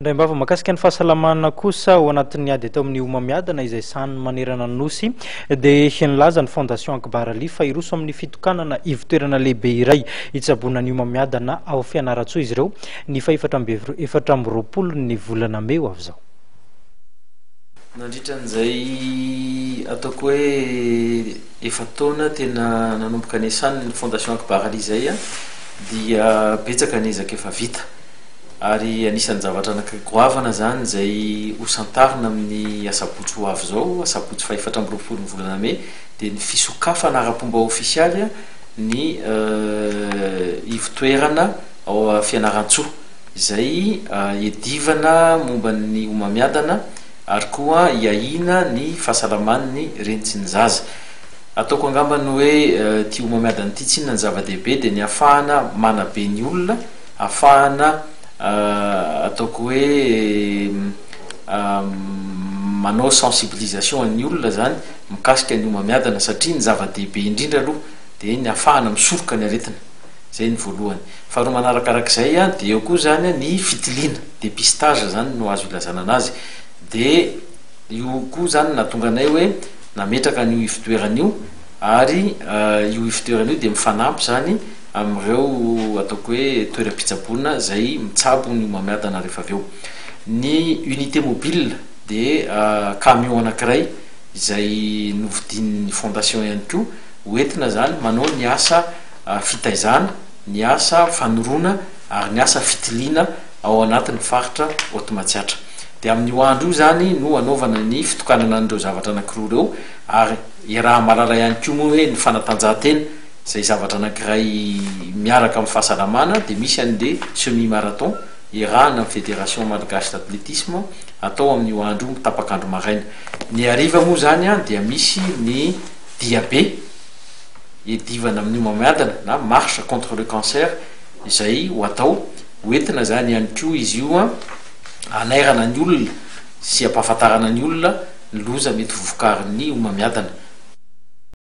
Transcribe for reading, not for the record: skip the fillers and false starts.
Ndray mbava makasika ny fahasalamana kosa ao anatin'ny ady atao amin'ny omamiadana izay sany manerana nosy dia nilaza ny fondation Akbarali fa iroso amin'ny fitokanana ivitoerana lehibe iray hitsabona ny omamiadana ao Fianaratsoa izy ireo ny fa 4 ny volana May avy zao. Nandritran'izay ataoko hoe efa taona tena nanomboka ny asany fondation Akbarali izay dia betsaka ny ezaka efa vita. Ary anisan'ny zavatra anankigoavana zany zay hosantarina amin'ny asabotsy ho avy zao, asabotsy fa 4 ny volana May, dia ny fisokafana ara-pomba ofisialy ny ivitoerana ao Fianarantsoa izay iadivana momba ny omamiadana ary koa iahina ny fahasalaman'ny reny sy ny zaza. Ataoko angambany hoe ty omamiadana ty tsy inona ny zava-dehibe dia ny ahafahana manabe ny olona, ahafahana ataoko hoe manao sensibilisation an'ny olona zany mikasika ny omamiadana satria ny zava-dehibe indrindra aloha dia ny ahafahana misoroka ny aretina, zay ny voalohany. Faharoa manarakarak'izay dia eo koa zany ny fitiliana, dépistage zany no azo ilazana anazy, dia io koa zany nahatonga anay hoe nametraka an'io ivitoeran'io ary io ivitoeran'io dia mifanampy zany amin'ireo ataoko hoe toeram-pitsaboana zay mitsabo ny omamiadana rehefa avy eo. Ny unité mobile dia camion anankiray izay novidin'ny fondation ihany koa hoentina zany manao ny asa fitaizana, ny asa fanorona ary ny asa fitiliana ao anatin'ny faritra Otmatsiatra. Dia amin'io andro io zany no anaovana ny fitokanana an'ireo zavatra anankiroa ireo ary raha malala ihany koa moa hoe ny fanatanjahantena zay zavatra anankiray miaraka amin'ny fahasalamana, dia misy an'le semi marathon iarahana amin'ny fédération malagasy d'athlétisme atao amin'io andro tapakandro maraina. Ny hariva moa zany dia misy ny diabe iadivana amin'ny omamiadana na marche contre le cancer izay ho atao hoentina zany ihany koa izy io anairana ny olona sy ampahafantarana ny olona ny loza mety vokarin'ny omamiadana.